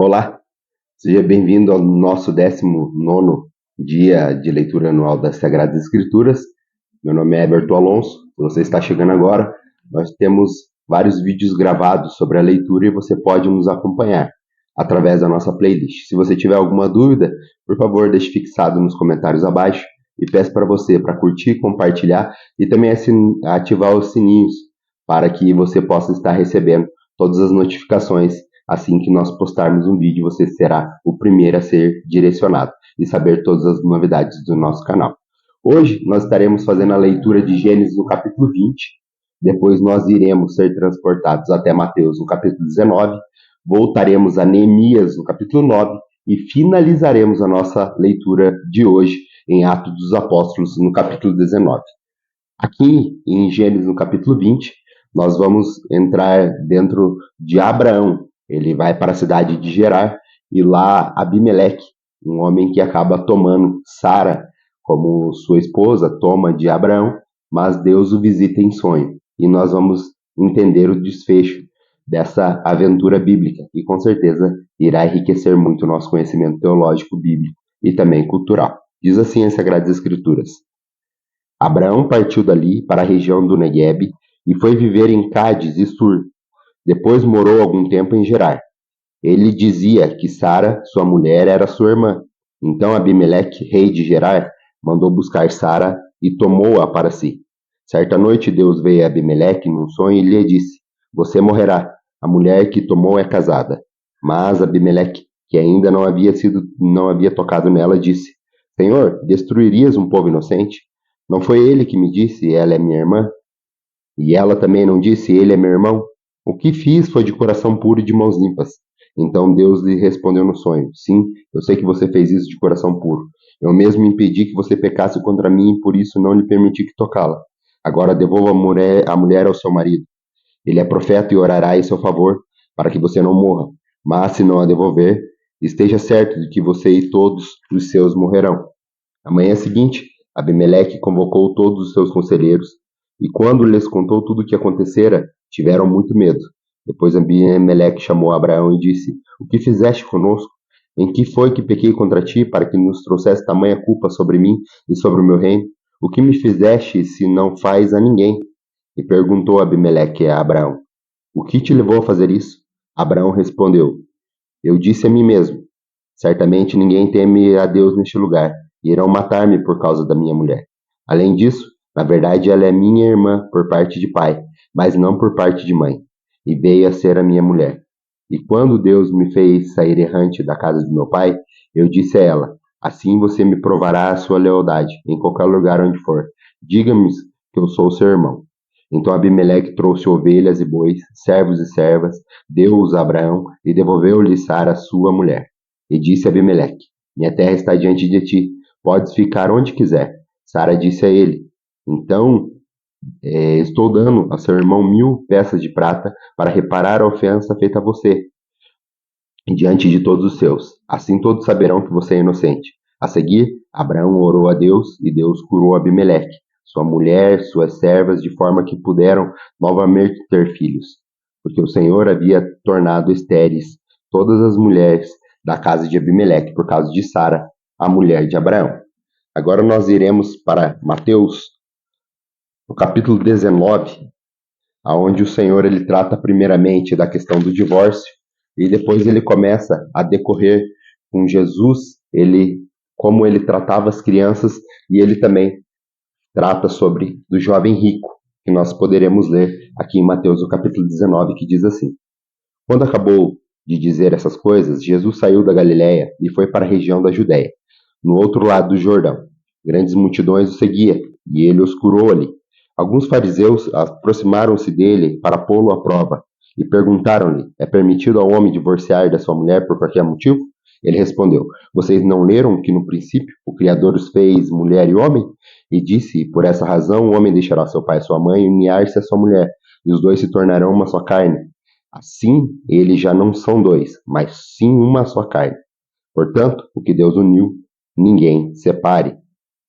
Olá, seja bem-vindo ao nosso 19º dia de leitura anual das Sagradas Escrituras. Meu nome é Heberto Alonso, se você está chegando agora, nós temos vários vídeos gravados sobre a leitura e você pode nos acompanhar através da nossa playlist. Se você tiver alguma dúvida, por favor, deixe fixado nos comentários abaixo e peço para você para curtir, compartilhar e também ativar os sininhos para que você possa estar recebendo todas as notificações. Assim que nós postarmos um vídeo, você será o primeiro a ser direcionado e saber todas as novidades do nosso canal. Hoje nós estaremos fazendo a leitura de Gênesis no capítulo 20, depois nós iremos ser transportados até Mateus no capítulo 19, voltaremos a Neemias no capítulo 9 e finalizaremos a nossa leitura de hoje em Atos dos Apóstolos no capítulo 19. Aqui em Gênesis no capítulo 20, nós vamos entrar dentro de Abraão. Ele vai para a cidade de Gerar e lá Abimeleque, um homem que acaba tomando Sara como sua esposa, toma de Abraão, mas Deus o visita em sonho. E nós vamos entender o desfecho dessa aventura bíblica e com certeza irá enriquecer muito o nosso conhecimento teológico bíblico e também cultural. Diz assim as Sagradas Escrituras: Abraão partiu dali para a região do Neguebe e foi viver em Cádiz e Sur. Depois morou algum tempo em Gerar. Ele dizia que Sara, sua mulher, era sua irmã. Então Abimeleque, rei de Gerar, mandou buscar Sara e tomou-a para si. Certa noite Deus veio a Abimeleque num sonho e lhe disse: Você morrerá. A mulher que tomou é casada. Mas Abimeleque, que ainda não havia tocado nela, disse: Senhor, destruirias um povo inocente? Não foi ele que me disse: Ela é minha irmã? E ela também não disse: Ele é meu irmão? O que fiz foi de coração puro e de mãos limpas. Então Deus lhe respondeu no sonho: Sim, eu sei que você fez isso de coração puro. Eu mesmo impedi que você pecasse contra mim e por isso não lhe permiti que tocá-la. Agora devolva a mulher ao seu marido. Ele é profeta e orará em seu favor, para que você não morra. Mas se não a devolver, esteja certo de que você e todos os seus morrerão. Na manhã seguinte, Abimeleque convocou todos os seus conselheiros, e quando lhes contou tudo o que acontecera, tiveram muito medo. Depois Abimeleque chamou Abraão e disse: O que fizeste conosco? Em que foi que pequei contra ti, para que nos trouxesse tamanha culpa sobre mim e sobre o meu reino? O que me fizeste se não faz a ninguém? E perguntou Abimeleque a Abraão: O que te levou a fazer isso? Abraão respondeu: Eu disse a mim mesmo: Certamente ninguém teme a Deus neste lugar, e irão matar-me por causa da minha mulher. Além disso, na verdade ela é minha irmã por parte de pai, mas não por parte de mãe, e veio a ser a minha mulher. E quando Deus me fez sair errante da casa de meu pai, eu disse a ela: Assim você me provará a sua lealdade, em qualquer lugar onde for. Diga-me que eu sou seu irmão. Então Abimeleque trouxe ovelhas e bois, servos e servas, deu-os a Abraão e devolveu-lhe Sara, sua mulher. E disse Abimeleque: Minha terra está diante de ti, podes ficar onde quiser. Sara disse a ele: Então, estou dando a seu irmão 1000 peças de prata para reparar a ofensa feita a você, diante de todos os seus. Assim todos saberão que você é inocente. A seguir, Abraão orou a Deus e Deus curou Abimeleque, sua mulher, suas servas, de forma que puderam novamente ter filhos, porque o Senhor havia tornado estéreis todas as mulheres da casa de Abimeleque por causa de Sara, a mulher de Abraão. Agora nós iremos para Mateus, no capítulo 19, aonde o Senhor ele trata primeiramente da questão do divórcio e depois ele começa a decorrer com Jesus, como ele tratava as crianças e ele também trata sobre do jovem rico, que nós poderemos ler aqui em Mateus, no capítulo 19, que diz assim: Quando acabou de dizer essas coisas, Jesus saiu da Galiléia e foi para a região da Judéia, no outro lado do Jordão. Grandes multidões o seguiam, e ele os curou ali. Alguns fariseus aproximaram-se dele para pô-lo à prova, e perguntaram-lhe: É permitido ao homem divorciar da sua mulher por qualquer motivo? Ele respondeu: Vocês não leram que no princípio o Criador os fez mulher e homem? E disse: Por essa razão o homem deixará seu pai e sua mãe e unir-se à sua mulher, e os dois se tornarão uma só carne. Assim, eles já não são dois, mas sim uma só carne. Portanto, o que Deus uniu, ninguém separe.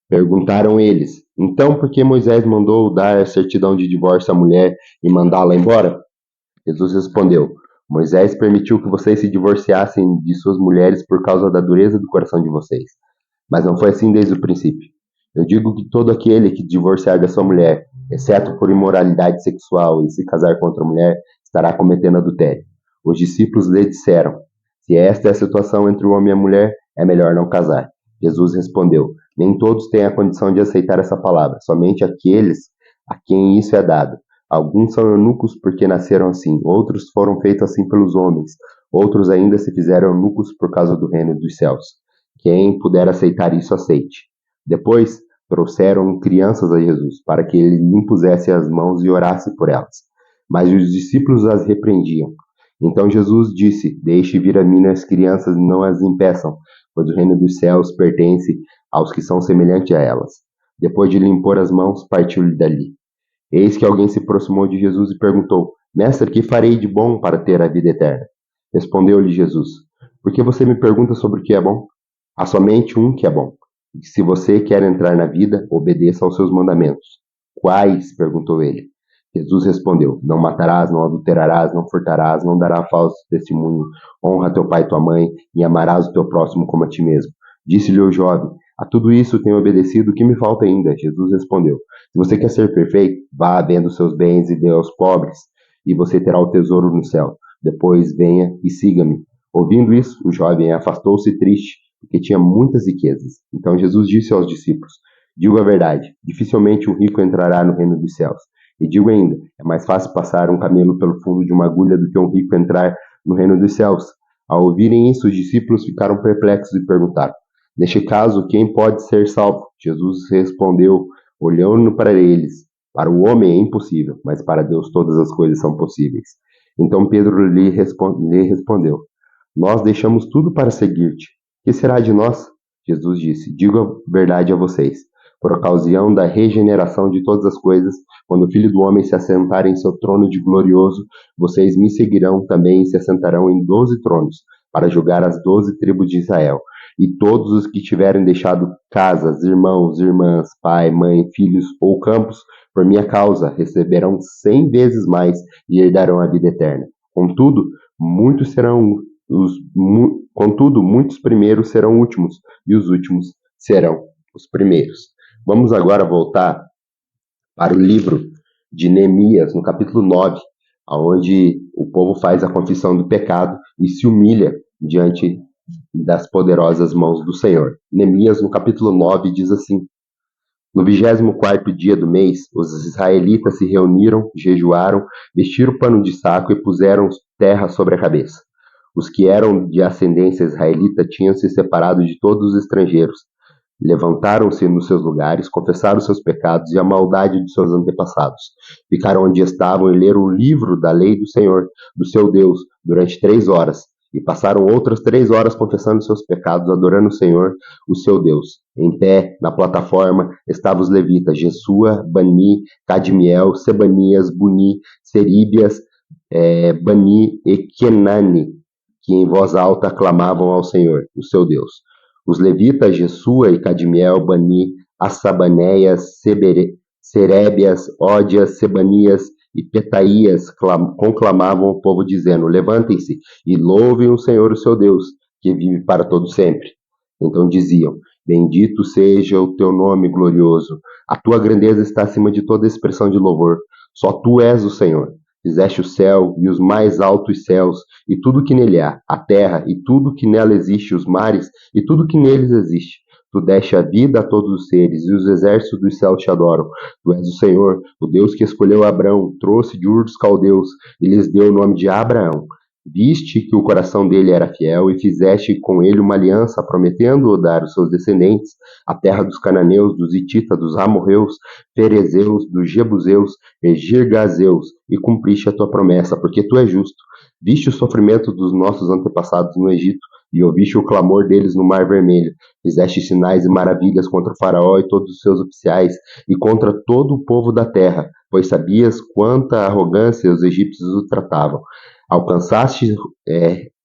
Perguntaram eles: Então, por que Moisés mandou dar a certidão de divórcio à mulher e mandá-la embora? Jesus respondeu: Moisés permitiu que vocês se divorciassem de suas mulheres por causa da dureza do coração de vocês. Mas não foi assim desde o princípio. Eu digo que todo aquele que divorciar da sua mulher, exceto por imoralidade sexual e se casar com outra mulher, estará cometendo adultério. Os discípulos lhe disseram: se esta é a situação entre o homem e a mulher, é melhor não casar. Jesus respondeu: nem todos têm a condição de aceitar essa palavra, somente aqueles a quem isso é dado. Alguns são eunucos porque nasceram assim, outros foram feitos assim pelos homens, outros ainda se fizeram eunucos por causa do reino dos céus. Quem puder aceitar isso, aceite. Depois trouxeram crianças a Jesus, para que ele lhe impusesse as mãos e orasse por elas. Mas os discípulos as repreendiam. Então Jesus disse: deixe vir a mim as crianças e não as impeçam, pois o reino dos céus pertence aos que são semelhantes a elas. Depois de lhe impor as mãos, partiu-lhe dali. Eis que alguém se aproximou de Jesus e perguntou: mestre, que farei de bom para ter a vida eterna? Respondeu-lhe Jesus: por que você me pergunta sobre o que é bom? Há somente um que é bom. E se você quer entrar na vida, obedeça aos seus mandamentos. Quais? Perguntou ele. Jesus respondeu: não matarás, não adulterarás, não furtarás, não darás falso testemunho, honra teu pai e tua mãe, e amarás o teu próximo como a ti mesmo. Disse-lhe o jovem: a tudo isso tenho obedecido, o que me falta ainda? Jesus respondeu: se você quer ser perfeito, vá vendo seus bens e dê aos pobres, e você terá o tesouro no céu. Depois venha e siga-me. Ouvindo isso, o jovem afastou-se triste, porque tinha muitas riquezas. Então Jesus disse aos discípulos: digo a verdade, dificilmente o rico entrará no reino dos céus. E digo ainda, é mais fácil passar um camelo pelo fundo de uma agulha do que um rico entrar no reino dos céus. Ao ouvirem isso, os discípulos ficaram perplexos e perguntaram: neste caso, quem pode ser salvo? Jesus respondeu, olhando para eles: para o homem é impossível, mas para Deus todas as coisas são possíveis. Então Pedro lhe respondeu: nós deixamos tudo para seguir-te. Que será de nós? Jesus disse: digo a verdade a vocês. Por ocasião da regeneração de todas as coisas, quando o Filho do Homem se assentar em seu trono de glorioso, vocês me seguirão também e se assentarão em 12 tronos, para julgar as 12 tribos de Israel. E todos os que tiverem deixado casas, irmãos, irmãs, pai, mãe, filhos ou campos, por minha causa, receberão 100 vezes mais e herdarão a vida eterna. Contudo, muitos primeiros serão últimos, e os últimos serão os primeiros. Vamos agora voltar para o livro de Neemias, no capítulo 9, onde o povo faz a confissão do pecado e se humilha diante das poderosas mãos do Senhor. Neemias, no capítulo 9, diz assim: no 24º dia do mês, os israelitas se reuniram, jejuaram, vestiram pano de saco e puseram terra sobre a cabeça. Os que eram de ascendência israelita tinham se separado de todos os estrangeiros. Levantaram-se nos seus lugares, confessaram seus pecados e a maldade de seus antepassados. Ficaram onde estavam e leram o livro da lei do Senhor, do seu Deus, durante 3 horas. E passaram outras 3 horas confessando seus pecados, adorando o Senhor, o seu Deus. Em pé, na plataforma, estavam os levitas, Jesua, Bani, Cadmiel, Sebanias, Buni, Seríbias, Bani e Kenani, que em voz alta clamavam ao Senhor, o seu Deus. Os levitas Jesua e Cadmiel, Bani, Assabanéias, Serébias, Ódias, Sebanias e Petaías conclamavam o povo, dizendo: levantem-se e louvem o Senhor, o seu Deus, que vive para todo sempre. Então diziam: bendito seja o teu nome glorioso, a tua grandeza está acima de toda expressão de louvor. Só tu és o Senhor. Fizeste o céu e os mais altos céus, e tudo que nele há, a terra e tudo que nela existe, os mares e tudo que neles existe. Tu deste a vida a todos os seres, e os exércitos dos céus te adoram. Tu és o Senhor, o Deus que escolheu Abrão, trouxe de Ur dos Caldeus, e lhes deu o nome de Abraão. Viste que o coração dele era fiel, e fizeste com ele uma aliança, prometendo dar aos seus descendentes a terra dos cananeus, dos hititas, dos amorreus, ferezeus, dos jebuseus e girgazeus, e cumpriste a tua promessa, porque tu és justo. Viste o sofrimento dos nossos antepassados no Egito, e ouviste o clamor deles no Mar Vermelho. Fizeste sinais e maravilhas contra o faraó e todos os seus oficiais, e contra todo o povo da terra, pois sabias quanta arrogância os egípcios o tratavam. Alcançaste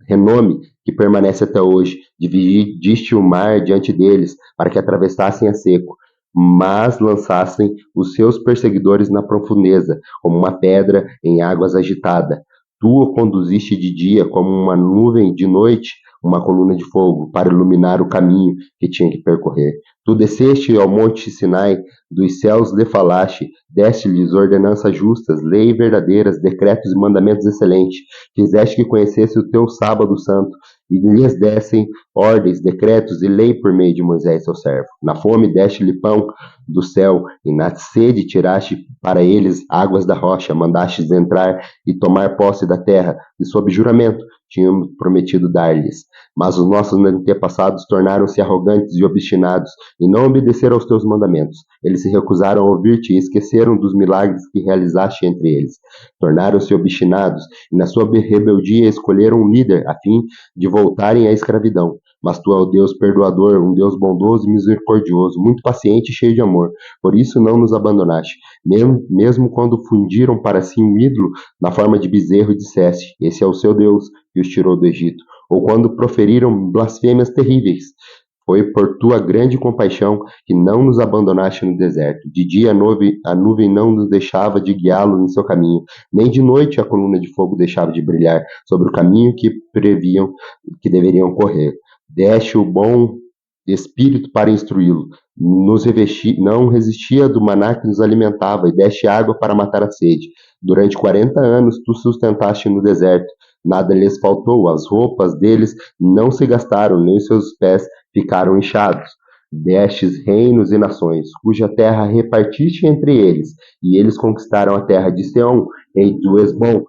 renome que permanece até hoje, dividiste o mar diante deles, para que atravessassem a seco, mas lançassem os seus perseguidores na profundeza, como uma pedra em águas agitada. Tu o conduziste de dia como uma nuvem, de noite uma coluna de fogo, para iluminar o caminho que tinha que percorrer. Tu desceste ao monte Sinai, dos céus lhe falaste, deste-lhes ordenanças justas, lei verdadeiras, decretos e mandamentos excelentes. Fizeste que conhecesse o teu sábado santo, e lhes dessem ordens, decretos e lei por meio de Moisés, seu servo. Na fome deste-lhe pão do céu, e na sede tiraste para eles águas da rocha, mandastes entrar e tomar posse da terra, e sob juramento tínhamos prometido dar-lhes. Mas os nossos antepassados tornaram-se arrogantes e obstinados, e não obedeceram aos teus mandamentos. Eles se recusaram a ouvir-te e esqueceram dos milagres que realizaste entre eles. Tornaram-se obstinados, e na sua rebeldia escolheram um líder, a fim de voltarem à escravidão. Mas tu é o Deus perdoador, um Deus bondoso e misericordioso, muito paciente e cheio de amor. Por isso não nos abandonaste. Mesmo quando fundiram para si um ídolo na forma de bezerro e disseste, esse é o seu Deus, que os tirou do Egito. Ou quando proferiram blasfêmias terríveis. Foi por tua grande compaixão que não nos abandonaste no deserto. De dia a nuvem não nos deixava de guiá-lo em seu caminho, nem de noite a coluna de fogo deixava de brilhar sobre o caminho que previam que deveriam correr. Deste o bom espírito para instruí-lo. Não resistia do maná que nos alimentava, e deste água para matar a sede. Durante 40 anos tu sustentaste no deserto. Nada lhes faltou, as roupas deles não se gastaram, nem os seus pés ficaram inchados. Destes reinos e nações, cuja terra repartiste entre eles, e eles conquistaram a terra de Seom, rei do Esbom,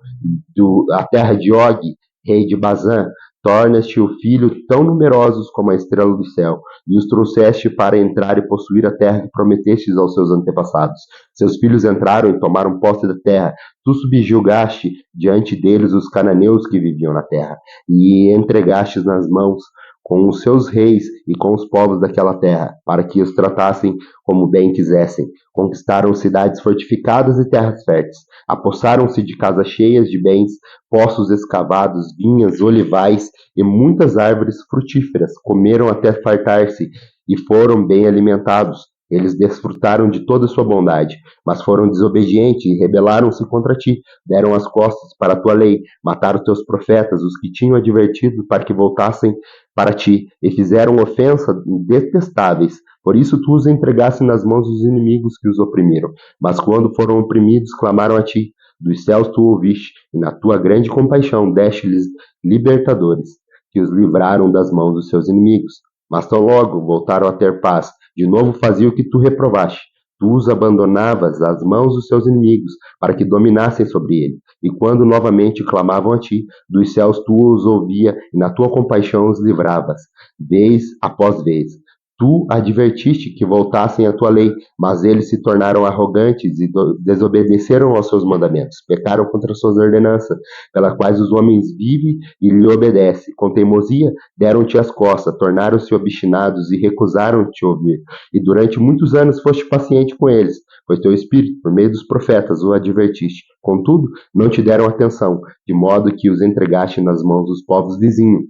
a terra de Og, rei de Bazã. Tornas-te o filho tão numerosos como a estrela do céu, e os trouxeste para entrar e possuir a terra que prometestes aos seus antepassados. Seus filhos entraram e tomaram posse da terra. Tu subjugaste diante deles os cananeus que viviam na terra, e entregastes nas mãos com os seus reis e com os povos daquela terra, para que os tratassem como bem quisessem. Conquistaram cidades fortificadas e terras férteis. Apossaram-se de casas cheias de bens, poços escavados, vinhas, olivais e muitas árvores frutíferas. Comeram até fartar-se e foram bem alimentados. Eles desfrutaram de toda sua bondade, mas foram desobedientes e rebelaram-se contra ti. Deram as costas para a tua lei, mataram teus profetas, os que tinham advertido para que voltassem para ti, e fizeram ofensas detestáveis. Por isso tu os entregaste nas mãos dos inimigos que os oprimiram. Mas quando foram oprimidos, clamaram a ti. Dos céus tu ouviste, e na tua grande compaixão deste-lhes libertadores, que os livraram das mãos dos seus inimigos. Mas tão logo voltaram a ter paz, de novo faziam o que tu reprovaste. Tu os abandonavas às mãos dos seus inimigos, para que dominassem sobre ele. E quando novamente clamavam a ti, dos céus tu os ouvia, e na tua compaixão os livravas, vez após vez. Tu advertiste que voltassem à tua lei, mas eles se tornaram arrogantes e desobedeceram aos seus mandamentos. Pecaram contra as suas ordenanças, pelas quais os homens vivem e lhe obedecem. Com teimosia, deram-te as costas, tornaram-se obstinados e recusaram te ouvir. E durante muitos anos foste paciente com eles, pois teu espírito, por meio dos profetas, o advertiste. Contudo, não te deram atenção, de modo que os entregaste nas mãos dos povos vizinhos.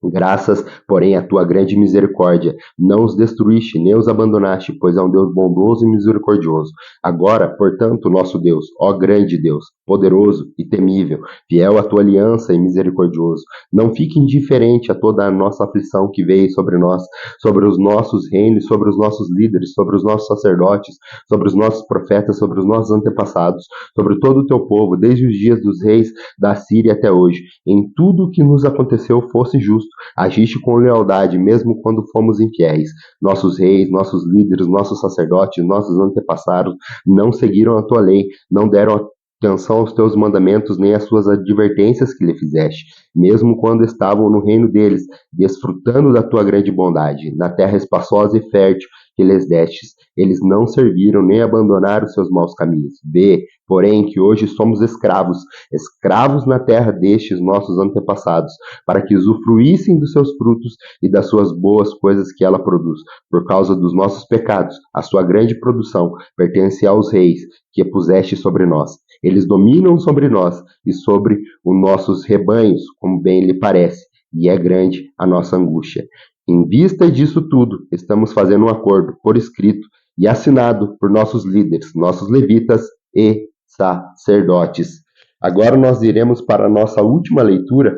Graças, porém, à tua grande misericórdia, não os destruíste, nem os abandonaste, pois é um Deus bondoso e misericordioso. Agora, portanto, nosso Deus, ó grande Deus, poderoso e temível, fiel à tua aliança e misericordioso, não fique indiferente a toda a nossa aflição que veio sobre nós, sobre os nossos reinos, sobre os nossos líderes, sobre os nossos sacerdotes, sobre os nossos profetas, sobre os nossos antepassados, sobre todo o teu povo, desde os dias dos reis da Síria até hoje. Em tudo o que nos aconteceu fosse justo. Agiste com lealdade, mesmo quando fomos infiéis. Nossos reis, nossos líderes, nossos sacerdotes, nossos antepassados não seguiram a tua lei, não deram atenção aos teus mandamentos, nem às suas advertências que lhe fizeste, mesmo quando estavam no reino deles, desfrutando da tua grande bondade, na terra espaçosa e fértil que lhes destes. Eles não serviram nem abandonaram seus maus caminhos. Vê, porém, que hoje somos escravos, escravos na terra destes nossos antepassados, para que usufruíssem dos seus frutos e das suas boas coisas que ela produz. Por causa dos nossos pecados, a sua grande produção pertence aos reis que puseste sobre nós. Eles dominam sobre nós e sobre os nossos rebanhos, como bem lhe parece, e é grande a nossa angústia. Em vista disso tudo, estamos fazendo um acordo por escrito e assinado por nossos líderes, nossos levitas e sacerdotes. Agora nós iremos para a nossa última leitura,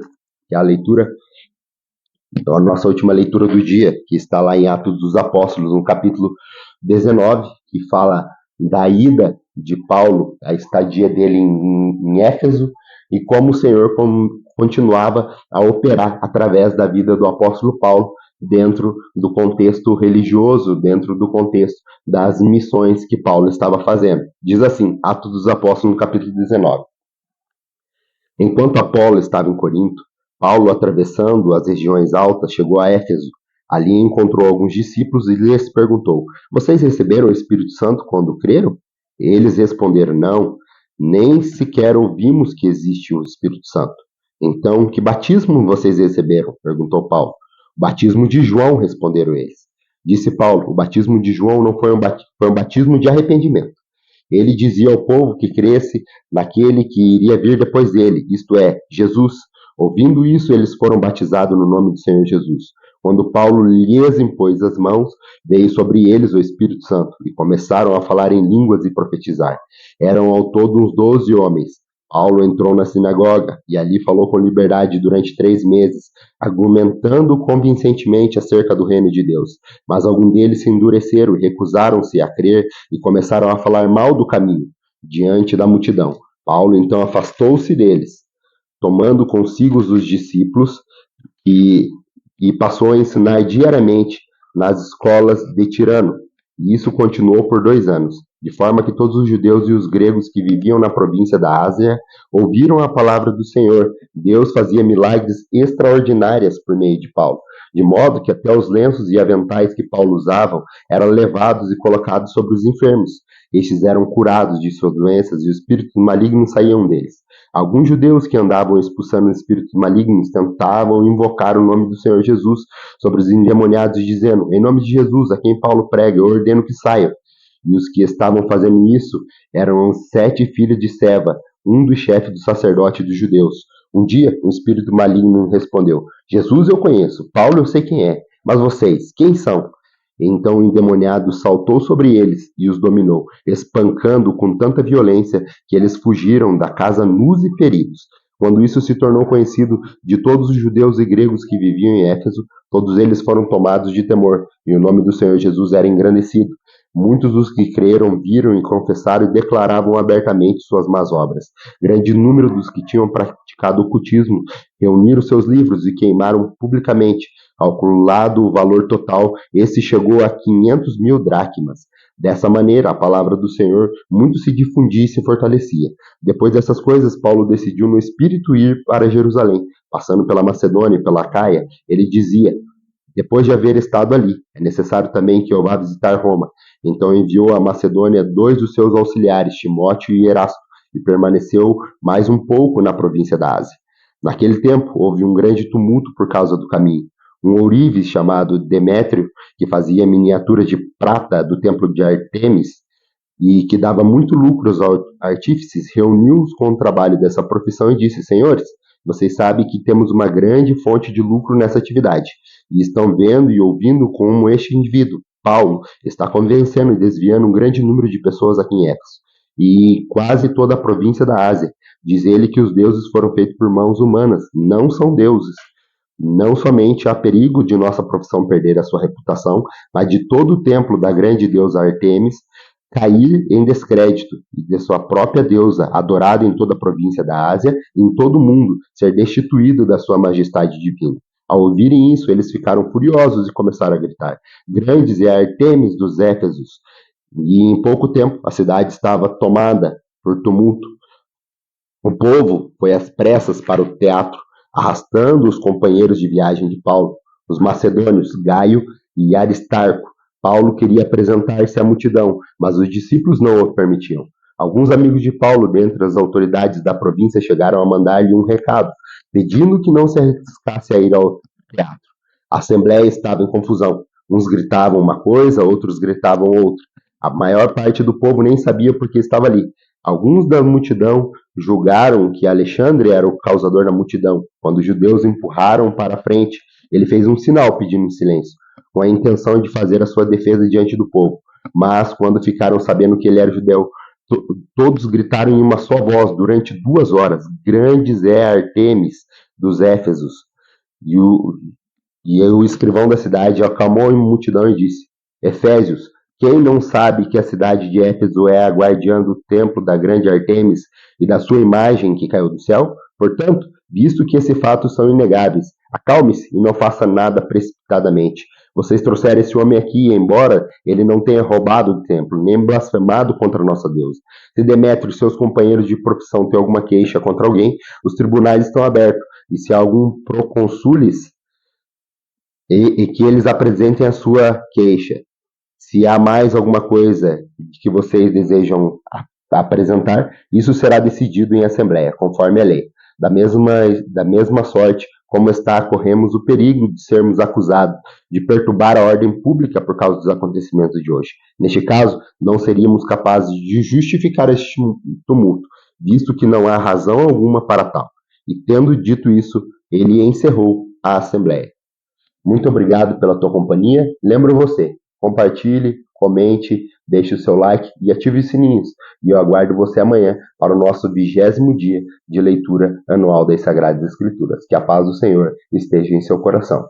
que é a nossa última leitura do dia, que está lá em Atos dos Apóstolos, no capítulo 19, que fala da ida de Paulo, a estadia dele em Éfeso, e como o Senhor continuava a operar através da vida do apóstolo Paulo, dentro do contexto religioso, dentro do contexto das missões que Paulo estava fazendo. Diz assim, Atos dos Apóstolos, no capítulo 19. Enquanto Apolo estava em Corinto, Paulo, atravessando as regiões altas, chegou a Éfeso. Ali encontrou alguns discípulos e lhes perguntou: Vocês receberam o Espírito Santo quando creram? Eles responderam: Não, nem sequer ouvimos que existe o Espírito Santo. Então, que batismo vocês receberam? Perguntou Paulo. O batismo de João, responderam eles. Disse Paulo: O batismo de João não foi um batismo de arrependimento. Ele dizia ao povo que cresce naquele que iria vir depois dele, isto é, Jesus. Ouvindo isso, eles foram batizados no nome do Senhor Jesus. Quando Paulo lhes impôs as mãos, veio sobre eles o Espírito Santo e começaram a falar em línguas e profetizar. Eram ao todo uns 12 homens. Paulo entrou na sinagoga e ali falou com liberdade durante 3 meses, argumentando convincentemente acerca do reino de Deus. Mas alguns deles se endureceram e recusaram-se a crer e começaram a falar mal do caminho diante da multidão. Paulo então afastou-se deles, tomando consigo os discípulos e, e passou a ensinar diariamente nas escolas de Tirano. E isso continuou por 2 anos, de forma que todos os judeus e os gregos que viviam na província da Ásia ouviram a palavra do Senhor. Deus fazia milagres extraordinários por meio de Paulo, de modo que até os lenços e aventais que Paulo usava eram levados e colocados sobre os enfermos. Estes eram curados de suas doenças e os espíritos malignos saíam deles. Alguns judeus que andavam expulsando espíritos malignos tentavam invocar o nome do Senhor Jesus sobre os endemoniados, dizendo: Em nome de Jesus, a quem Paulo prega, eu ordeno que saiam. E os que estavam fazendo isso eram 7 filhos de Seva, um dos chefes do sacerdote dos judeus. Um dia, um espírito maligno respondeu: Jesus eu conheço, Paulo eu sei quem é, mas vocês, quem são? Então o endemoniado saltou sobre eles e os dominou, espancando com tanta violência que eles fugiram da casa nus e feridos. Quando isso se tornou conhecido de todos os judeus e gregos que viviam em Éfeso, todos eles foram tomados de temor, e o nome do Senhor Jesus era engrandecido. Muitos dos que creram viram e confessaram e declaravam abertamente suas más obras. Grande número dos que tinham praticado o ocultismo reuniram seus livros e queimaram publicamente. Calculado o valor total, esse chegou a 500.000 dracmas. Dessa maneira, a palavra do Senhor muito se difundia e se fortalecia. Depois dessas coisas, Paulo decidiu no espírito ir para Jerusalém. Passando pela Macedônia e pela Caia, ele dizia: Depois de haver estado ali, é necessário também que eu vá visitar Roma. Então enviou à Macedônia 2 dos seus auxiliares, Timóteo e Erasto, e permaneceu mais um pouco na província da Ásia. Naquele tempo, houve um grande tumulto por causa do caminho. Um ourives chamado Demétrio, que fazia miniaturas de prata do templo de Artemis e que dava muito lucro aos artífices, reuniu-os com o trabalho dessa profissão e disse: Senhores, vocês sabem que temos uma grande fonte de lucro nessa atividade, e estão vendo e ouvindo como este indivíduo, Paulo, está convencendo e desviando um grande número de pessoas aqui em Éfeso, e quase toda a província da Ásia. Diz ele que os deuses foram feitos por mãos humanas, não são deuses. Não somente há perigo de nossa profissão perder a sua reputação, mas de todo o templo da grande deusa Artemis cair em descrédito, e de sua própria deusa, adorada em toda a província da Ásia e em todo o mundo, ser destituído da sua majestade divina. Ao ouvirem isso, eles ficaram furiosos e começaram a gritar: Grandes é a Artemis dos Éfesos! E em pouco tempo a cidade estava tomada por tumulto. O povo foi às pressas para o teatro, arrastando os companheiros de viagem de Paulo, os macedônios Gaio e Aristarco. Paulo queria apresentar-se à multidão, mas os discípulos não o permitiam. Alguns amigos de Paulo, dentre as autoridades da província, chegaram a mandar-lhe um recado, pedindo que não se arriscasse a ir ao teatro. A assembleia estava em confusão. Uns gritavam uma coisa, outros gritavam outra. A maior parte do povo nem sabia por que estava ali. Alguns da multidão julgaram que Alexandre era o causador da multidão. Quando os judeus empurraram para a frente, ele fez um sinal pedindo silêncio, com a intenção de fazer a sua defesa diante do povo. Mas, quando ficaram sabendo que ele era judeu, Todos gritaram em uma só voz durante 2 horas: Grandes é Artemis dos Éfesos. E o escrivão da cidade acalmou a multidão e disse: Efésios, quem não sabe que a cidade de Éfeso é a guardiã do templo da grande Artemis e da sua imagem que caiu do céu? Portanto, visto que esses fatos são inegáveis, acalme-se e não faça nada precipitadamente. Vocês trouxeram esse homem aqui, embora ele não tenha roubado o templo, nem blasfemado contra nosso Deus. Se Demétrio e seus companheiros de profissão têm alguma queixa contra alguém, os tribunais estão abertos, e se algum procônsules e que eles apresentem a sua queixa. Se há mais alguma coisa que vocês desejam apresentar, isso será decidido em assembleia, conforme a lei. Da mesma sorte, como está, corremos o perigo de sermos acusados de perturbar a ordem pública por causa dos acontecimentos de hoje. Neste caso, não seríamos capazes de justificar este tumulto, visto que não há razão alguma para tal. E tendo dito isso, ele encerrou a assembleia. Muito obrigado pela tua companhia. Lembro você, compartilhe, comente, deixe o seu like e ative os sininhos. E eu aguardo você amanhã para o nosso 20º dia de leitura anual das Sagradas Escrituras. Que a paz do Senhor esteja em seu coração.